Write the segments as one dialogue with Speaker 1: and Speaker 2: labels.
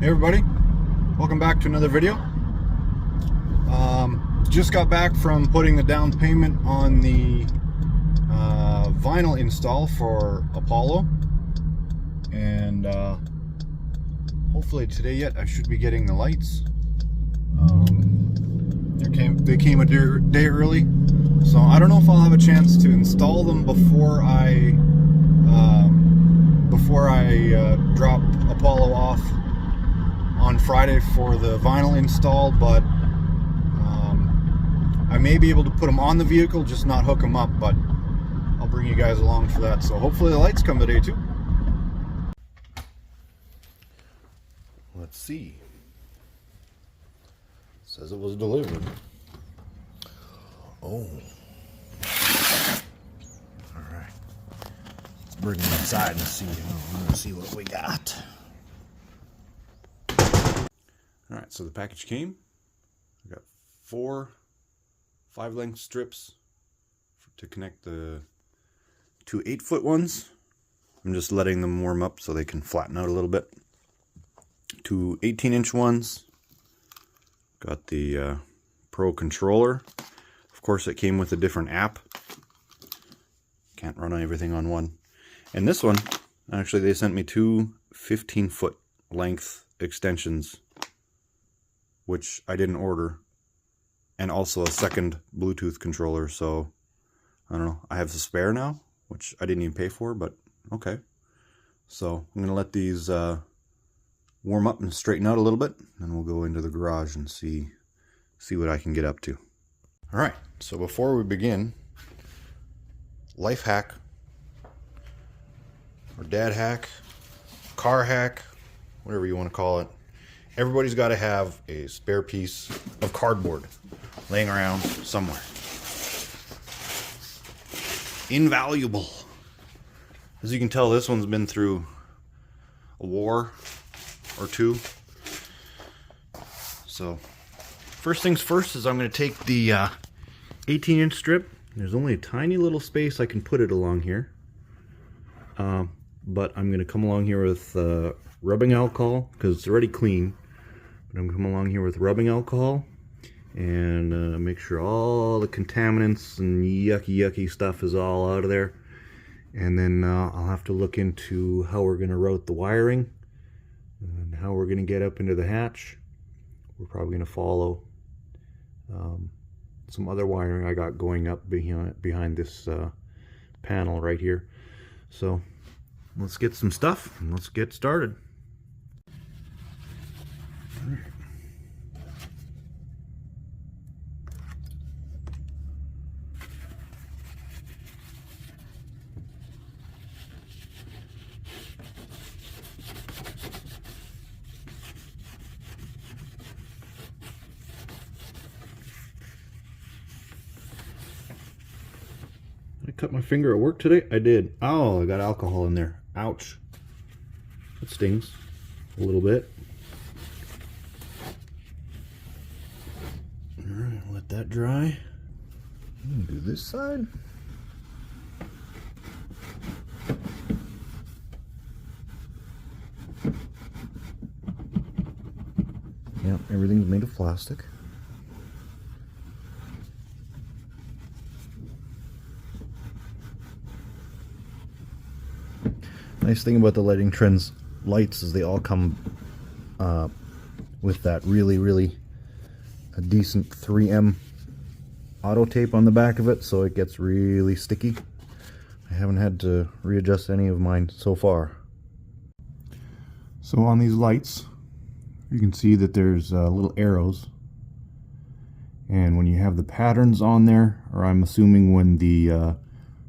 Speaker 1: Hey everybody, welcome back to another video. Just got back from putting the down payment on the vinyl install for Apollo, and hopefully today yet I should be getting the lights. They came a day early, so I don't know if I'll have a chance to install them before I drop Apollo off on Friday for the vinyl install, but I may be able to put them on the vehicle, just not hook them up, but I'll bring you guys along for that. So hopefully the lights come today too. Let's see. It says it was delivered. Oh. Alright. Let's bring them inside and see. Let's see what we got. Alright, so the package came. I got 4 5-length strips to connect the 2 8-foot ones. I'm just letting them warm up so they can flatten out a little bit. 2 18-inch ones. Got the Pro controller. Of course, it came with a different app. Can't run everything on one. And this one, actually, they sent me 2 15-foot length extensions, which I didn't order, and also a second Bluetooth controller. So I don't know, I have the spare now, which I didn't even pay for, but okay. So I'm gonna let these warm up and straighten out a little bit, and we'll go into the garage and see what I can get up to. All right, so before we begin, life hack or dad hack, car hack, whatever you want to call it. Everybody's got to have a spare piece of cardboard laying around somewhere. Invaluable. As you can tell, this one's been through a war or two. So, first things first is I'm going to take the 18-inch strip. There's only a tiny little space I can put it along here. But I'm going to come along here with rubbing alcohol, because it's already clean. But I'm going to come along here with rubbing alcohol and make sure all the contaminants and yucky stuff is all out of there. And then I'll have to look into how we're going to route the wiring and how we're going to get up into the hatch. We're probably going to follow some other wiring I got going up behind this panel right here. So let's get some stuff and let's get started. I cut my finger at work today. I did. Oh, I got alcohol in there. Ouch. That stings a little bit. Alright, let that dry. Do this side. Yeah, everything's made of plastic. Nice thing about the lighting trends lights is they all come with that really a decent 3M auto tape on the back of it, so it gets really sticky. I haven't had to readjust any of mine so far. So on these lights, you can see that there's little arrows, and when you have the patterns on there, or I'm assuming when the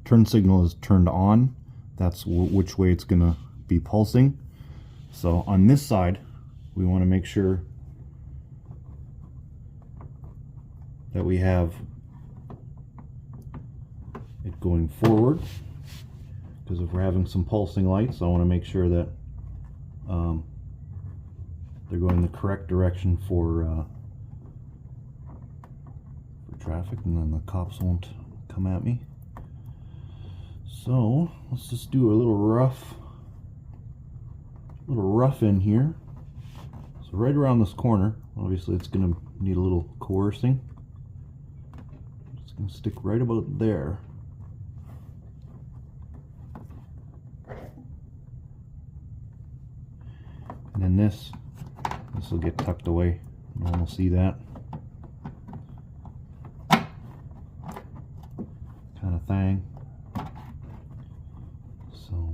Speaker 1: turn signal is turned on, that's which way it's gonna be pulsing. So on this side, we want to make sure that we have it going forward, because if we're having some pulsing lights, I want to make sure that they're going the correct direction for traffic, and then the cops won't come at me. So let's just do a little rough in here. So right around this corner, obviously it's going to need a little coercing. It's going to stick right about there. And then this will get tucked away. No one will see that. Kind of thing. So,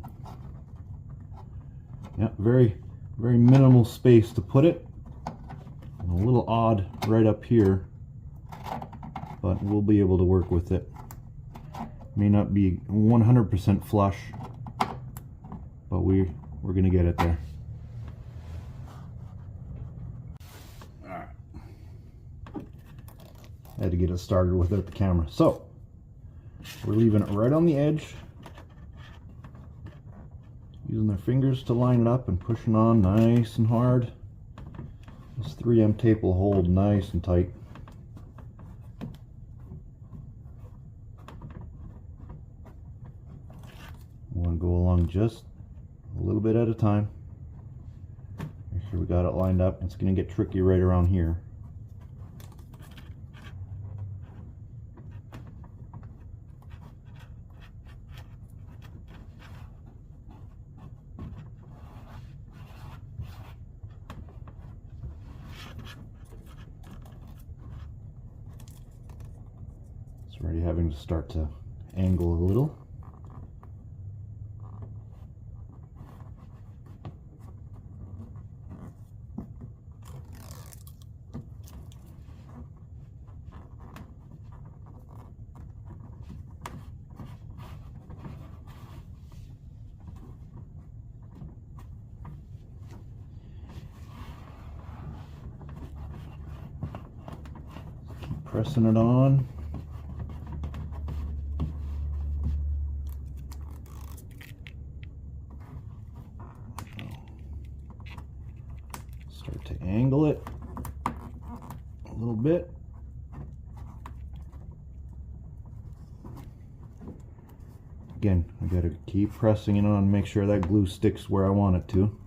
Speaker 1: yeah, very minimal space to put it. And a little odd right up here, but we'll be able to work with it. May not be 100% flush, but we're going to get it there. Alright. I had to get it started without the camera. So, we're leaving it right on the edge. Using their fingers to line it up and pushing on nice and hard. This 3M tape will hold nice and tight. We want to go along just a little bit at a time. Make sure we got it lined up. It's going to get tricky right around here. It's already having to start to angle a little. Keep pressing it on. Start to angle it a little bit. Again, I gotta keep pressing it on, make sure that glue sticks where I want it to.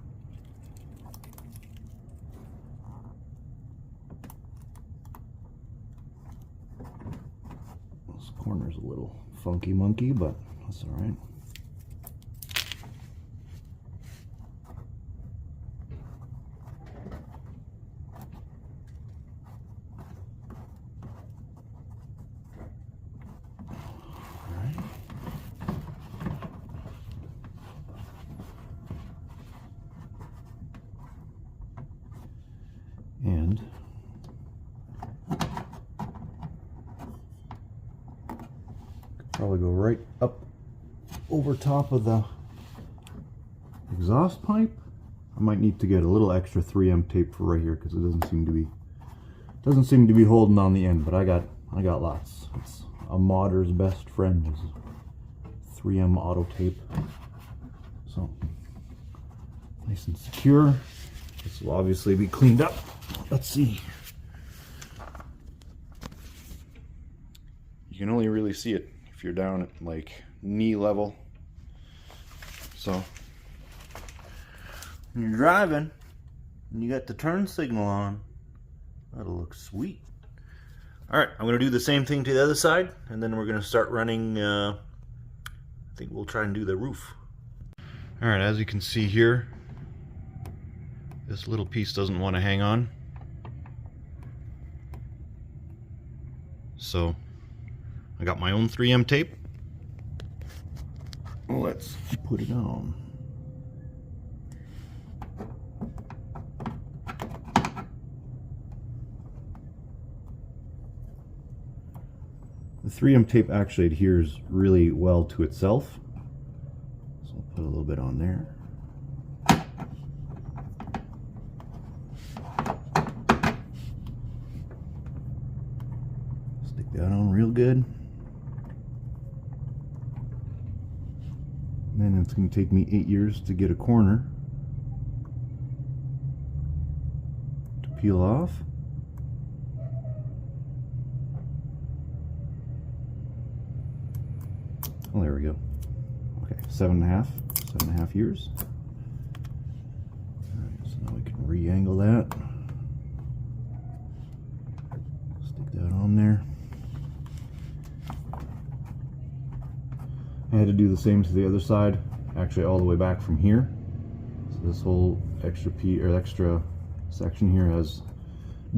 Speaker 1: This corner's a little funky monkey, but that's all right. And probably go right up over top of the exhaust pipe. I might need to get a little extra 3M tape for right here because it doesn't seem to be holding on the end, but I got lots. It's a modder's best friend is 3M auto tape. So nice and secure. This will obviously be cleaned up. Let's see. You can only really see it if you're down at like knee level. So when you're driving and you got the turn signal on, that'll look sweet. Alright, I'm going to do the same thing to the other side, and then we're going to start running, I think we'll try and do the roof. Alright, as you can see here, this little piece doesn't want to hang on. So I got my own 3M tape. Let's put it on. The 3M tape actually adheres really well to itself. So I'll put a little bit on there. That on real good. And then it's going to take me 8 years to get a corner to peel off. Well, there we go. Okay, 7.5 years. All right, so now we can re-angle that. Stick that on there. I had to do the same to the other side, actually all the way back from here. So this whole extra section here has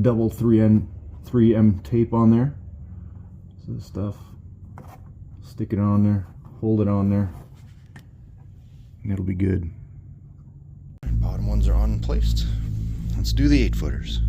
Speaker 1: double 3M tape on there. So this stuff, stick it on there, hold it on there, and it'll be good. Bottom ones are on and placed. Let's do the 8-footers.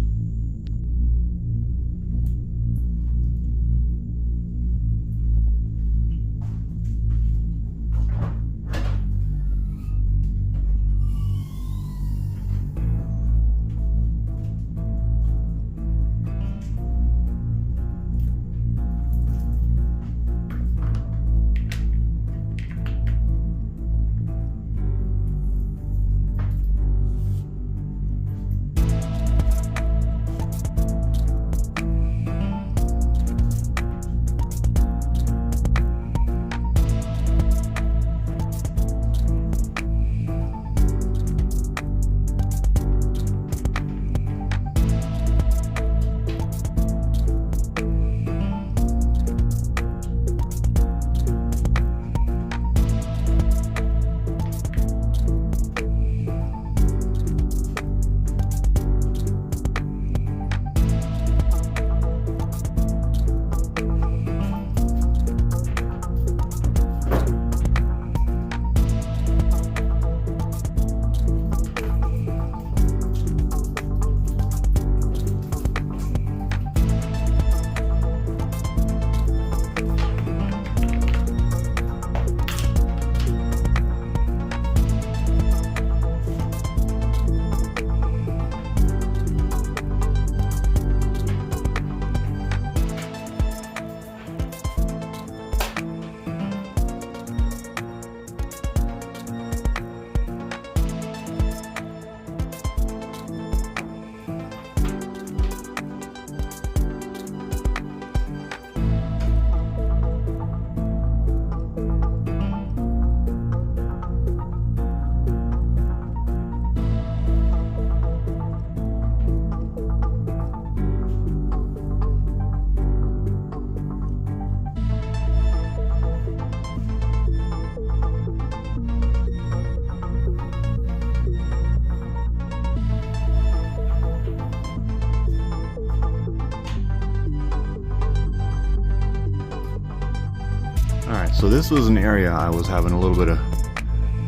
Speaker 1: So this was an area I was having a little bit of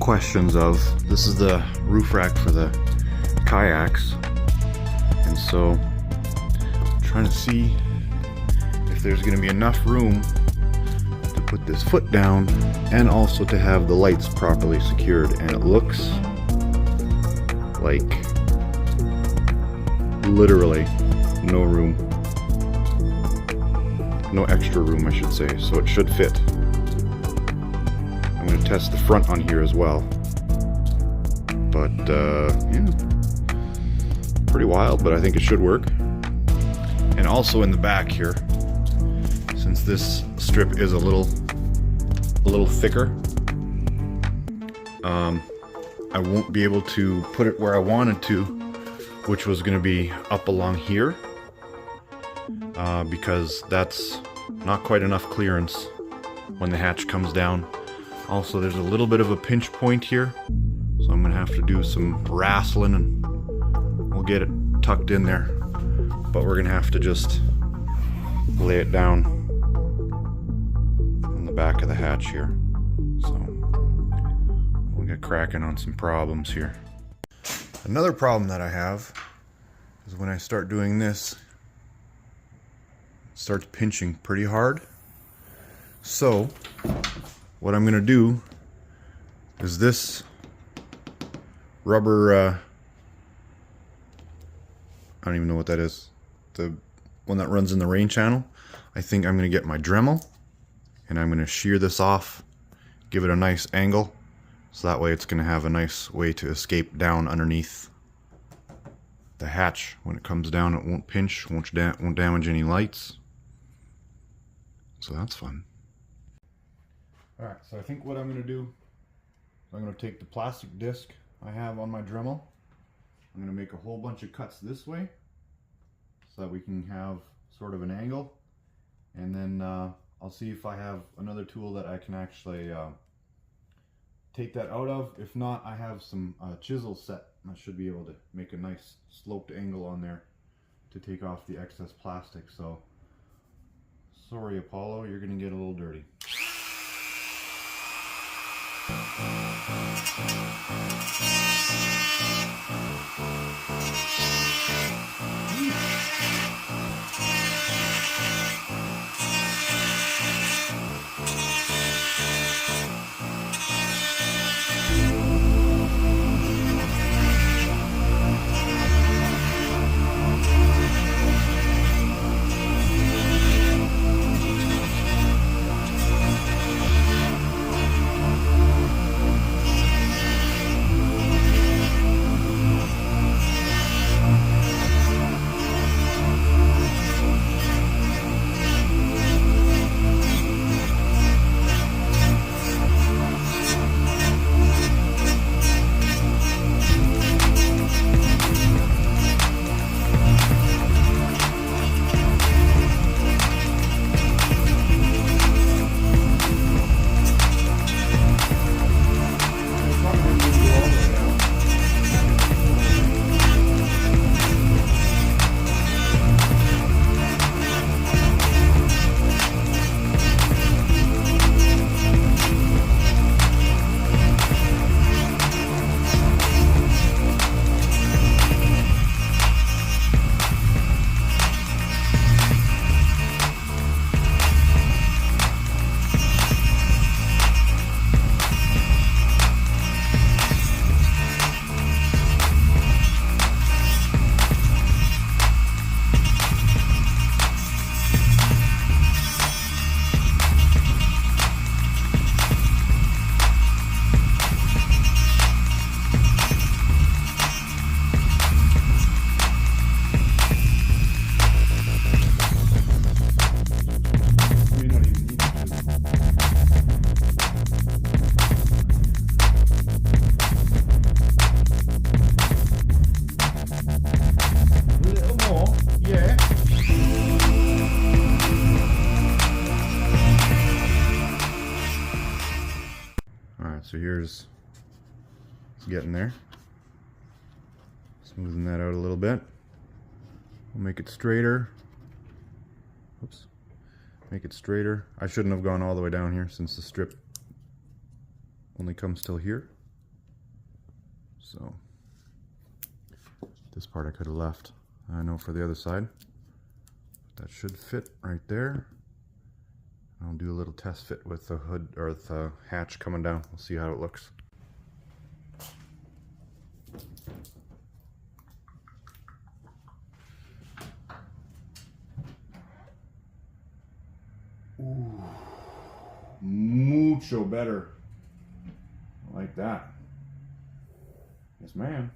Speaker 1: questions of. This is the roof rack for the kayaks, and so I'm trying to see if there's going to be enough room to put this foot down and also to have the lights properly secured, and it looks like literally no room, no extra room I should say, so it should fit. I'm going to test the front on here as well, but yeah, pretty wild, but I think it should work. And also in the back here, since this strip is a little thicker, I won't be able to put it where I wanted to, which was going to be up along here, because that's not quite enough clearance when the hatch comes down. Also, there's a little bit of a pinch point here, so I'm gonna have to do some wrestling and we'll get it tucked in there, but we're gonna have to just lay it down on the back of the hatch here. So we'll get cracking on some problems here. Another problem that I have is when I start doing this, it starts pinching pretty hard. So what I'm going to do is this rubber, I don't even know what that is, the one that runs in the rain channel. I think I'm going to get my Dremel and I'm going to shear this off, give it a nice angle, so that way it's going to have a nice way to escape down underneath the hatch. When it comes down, it won't pinch, won't damage any lights. So that's fun. Alright, so I think what I'm going to do, I'm going to take the plastic disc I have on my Dremel, I'm going to make a whole bunch of cuts this way so that we can have sort of an angle, and then I'll see if I have another tool that I can actually take that out of. If not, I have some chisel set. I should be able to make a nice sloped angle on there to take off the excess plastic. So sorry Apollo, you're gonna get a little dirty. So here's, it's getting there. Smoothing that out a little bit. We'll make it straighter. Oops. Make it straighter. I shouldn't have gone all the way down here since the strip only comes till here. So this part I could have left. I know for the other side. That should fit right there. I'll do a little test fit with the hood or the hatch coming down. We'll see how it looks. Ooh, mucho better. I like that. Yes, ma'am.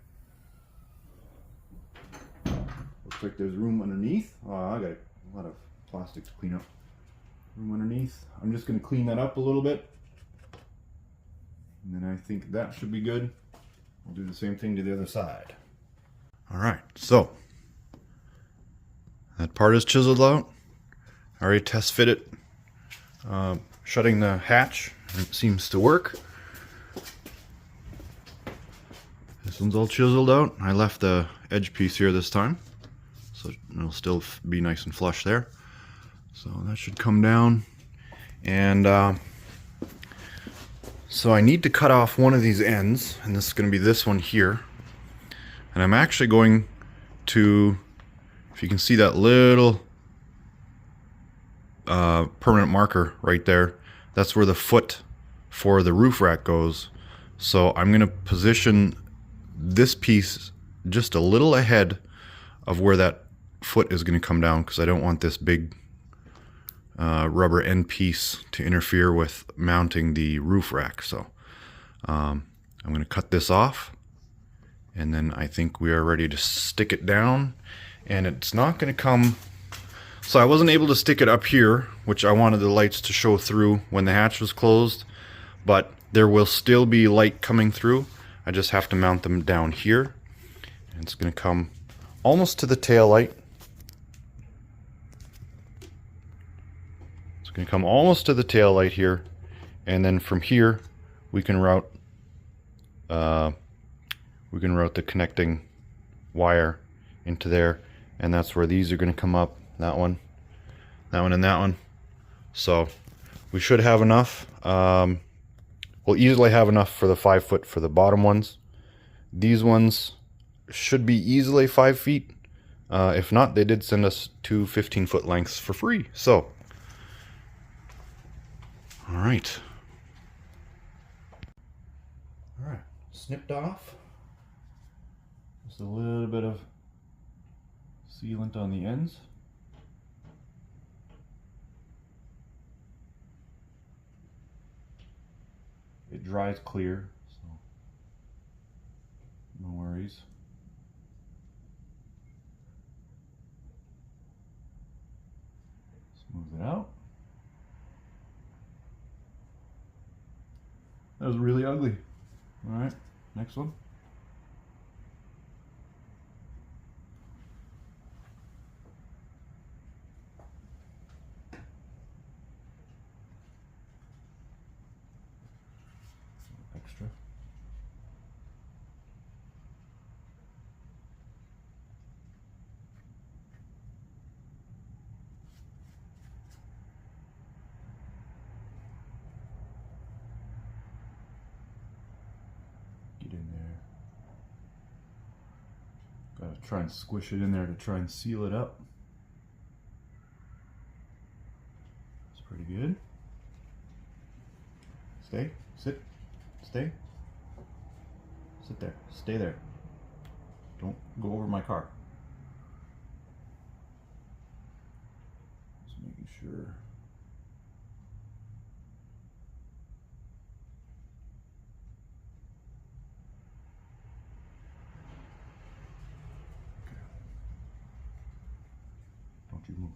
Speaker 1: Looks like there's room underneath. Oh, I got a lot of plastic to clean up. Room underneath. I'm just going to clean that up a little bit, and then I think that should be good. We'll do the same thing to the other side. Alright, so that part is chiseled out. I already test fit it, shutting the hatch, and it seems to work. This one's all chiseled out. I left the edge piece here this time, so it'll still be nice and flush there. So that should come down, and so I need to cut off one of these ends, and this is going to be this one here. And I'm actually going to, if you can see that little permanent marker right there, that's where the foot for the roof rack goes. So I'm going to position this piece just a little ahead of where that foot is going to come down, because I don't want this big rubber end piece to interfere with mounting the roof rack. So I'm going to cut this off, and then I think we are ready to stick it down. And it's not going to come, so I wasn't able to stick it up here, which I wanted the lights to show through when the hatch was closed, but there will still be light coming through. I just have to mount them down here, And it's going to come almost to the tail light. It's going to come almost to the tail light here, and then from here we can route the connecting wire into there, and that's where these are going to come up. That one, and that one. So we should have enough. We'll easily have enough for the 5 foot for the bottom ones. These ones should be easily 5 feet. If not, they did send us 2 15-foot lengths for free. So, all right, snipped off. Just a little bit of sealant on the ends. It dries clear, so no worries. Smooth it out. That was really ugly. All right, next one. Extra. Get in there. Gotta try and squish it in there to try and seal it up. That's pretty good. Stay, sit, stay. Sit there, stay there. Don't go over my car. Just making sure. Don't you move.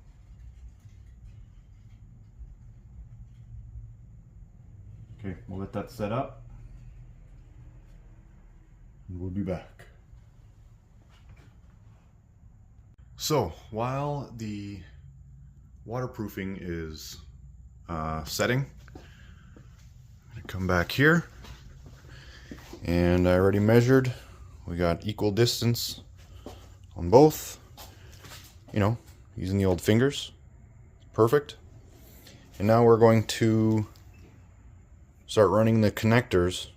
Speaker 1: Okay, we'll let that set up. And we'll be back. So while the waterproofing is setting, I'm gonna come back here, and I already measured. We got equal distance on both. You know, using the old fingers. Perfect. And now we're going to start running the connectors,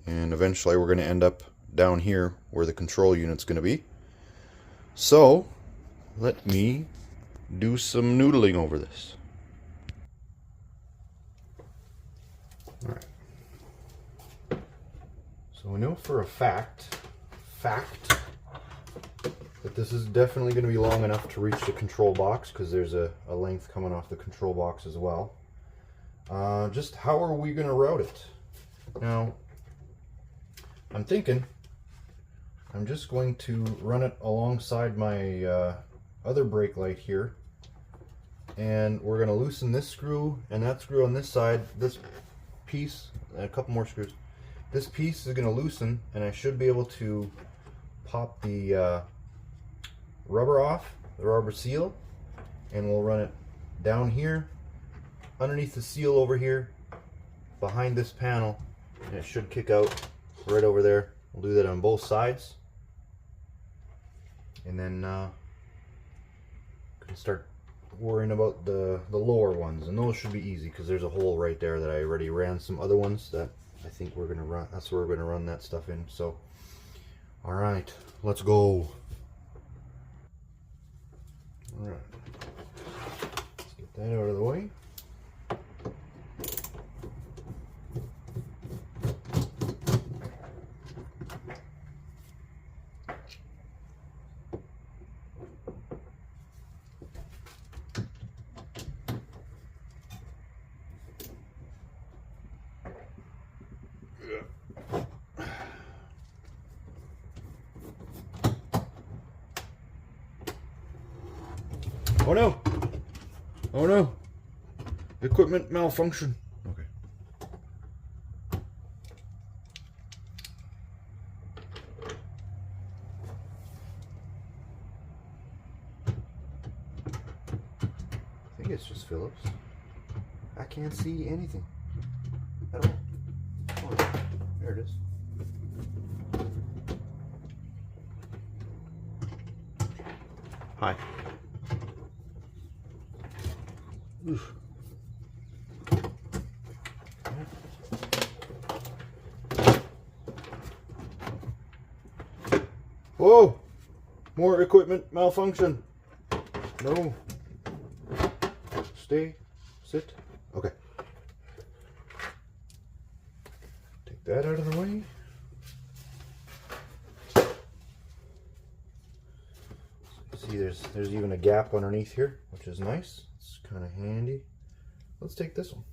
Speaker 1: and eventually we're going to end up down here where the control unit's going to be. So let me do some noodling over this. Alright. So we know for a fact that this is definitely going to be long enough to reach the control box, because there's a length coming off the control box as well. Just how are we going to route it? Now, I'm thinking I'm just going to run it alongside my other brake light here, and we're going to loosen this screw and that screw on this side. This piece, and a couple more screws. This piece is going to loosen, and I should be able to pop the rubber off, the rubber seal, and we'll run it down here, underneath the seal over here, behind this panel, and it should kick out right over there. We'll do that on both sides, and then can start worrying about the lower ones, and those should be easy because there's a hole right there that I already ran some other ones that I think we're gonna run. That's where we're gonna run that stuff in. So, all right, let's go. All right, let's get that out of the way. Oh no! Oh no! Equipment malfunction. Okay. think it's just Phillips. I can't see anything at all. Oh, there it is. Hi. Oof. Whoa! More equipment malfunction. No. Stay. Sit. Okay. Take that out of the way. See, there's even a gap underneath here, which is nice. It's kind of handy. Let's take this one.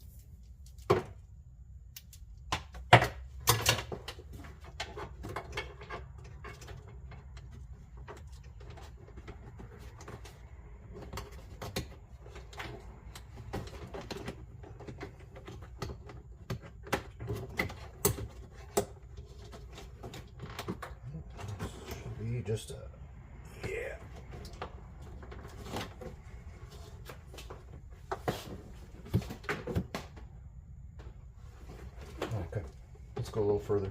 Speaker 1: Should be just a okay. Let's go a little further.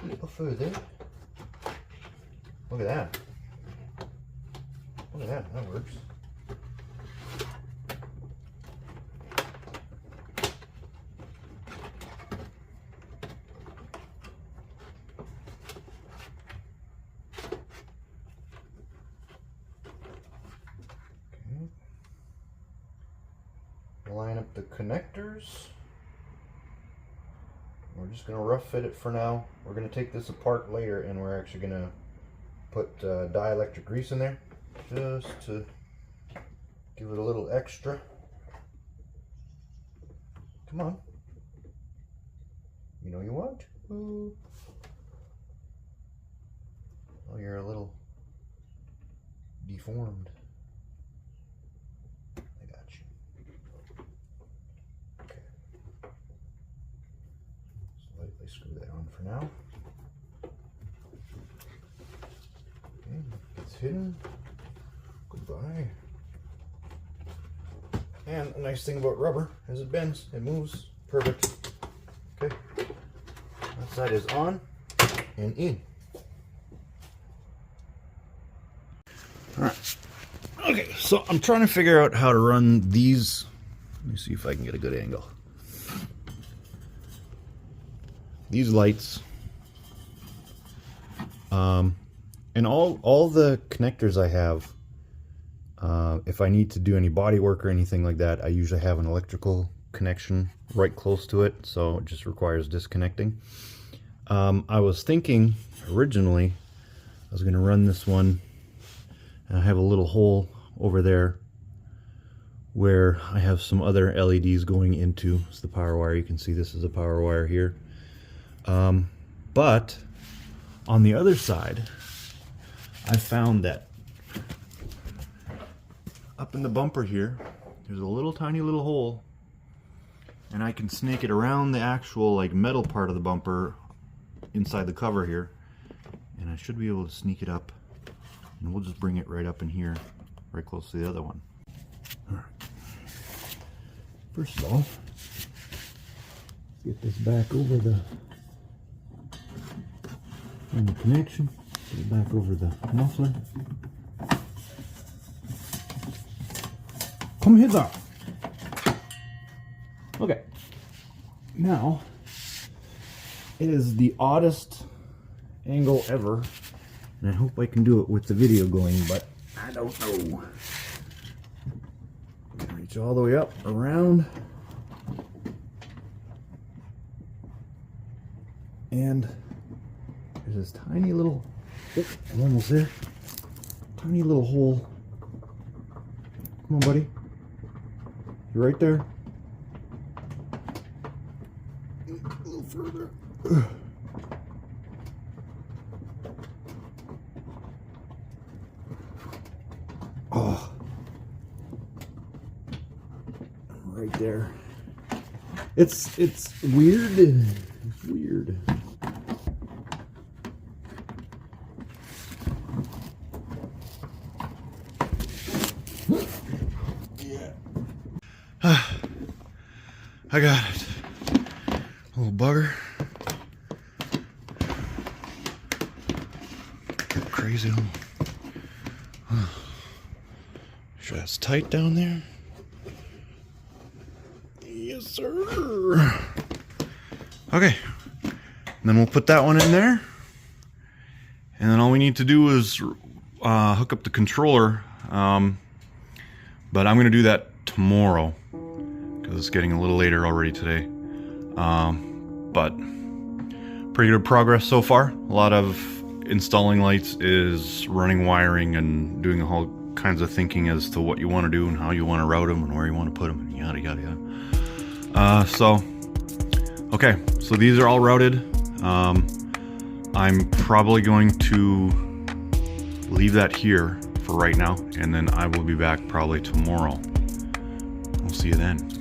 Speaker 1: A little further. Look at that. Look at that. That works. Line up the connectors. We're just going to rough fit it for now. We're going to take this apart later and we're actually going to put dielectric grease in there just to give it a little extra. Come on. You know you want to. Oh, you're a little deformed. Screw that on for now. Okay, it's hidden. Goodbye. And the nice thing about rubber is it bends, it moves. Perfect. Okay. That side is on and in. Alright. Okay, so I'm trying to figure out how to run these. Let me see if I can get a good angle. These lights, and all the connectors I have, if I need to do any body work or anything like that, I usually have an electrical connection right close to it, so it just requires disconnecting. I was thinking originally I was going to run this one, and I have a little hole over there where I have some other LEDs going into. It's the power wire. You can see this is a power wire here. But on the other side, I found that up in the bumper here, there's a little tiny little hole, and I can snake it around the actual like metal part of the bumper inside the cover here, and I should be able to sneak it up, and we'll just bring it right up in here, right close to the other one. All right. First of all, get this back over the connection, get it back over the muffler. Come hither. Okay, now it is the oddest angle ever, and I hope I can do it with the video going, but I don't know. Reach all the way up, around, and there's this tiny little, I'm almost there, tiny little hole. Come on, buddy. You're right there. A little further. Oh. Right there. It's weird. It's weird. I got it. Little bugger. Crazy little. Sure that's tight down there. Yes, sir. Okay. And then we'll put that one in there. And then all we need to do is hook up the controller. But I'm going to do that tomorrow because it's getting a little later already today. But pretty good progress so far. A lot of installing lights is running wiring and doing all kinds of thinking as to what you want to do and how you want to route them and where you want to put them and yada yada yada. Okay, so these are all routed. I'm probably going to leave that here for right now, and then I will be back probably tomorrow. We'll see you then.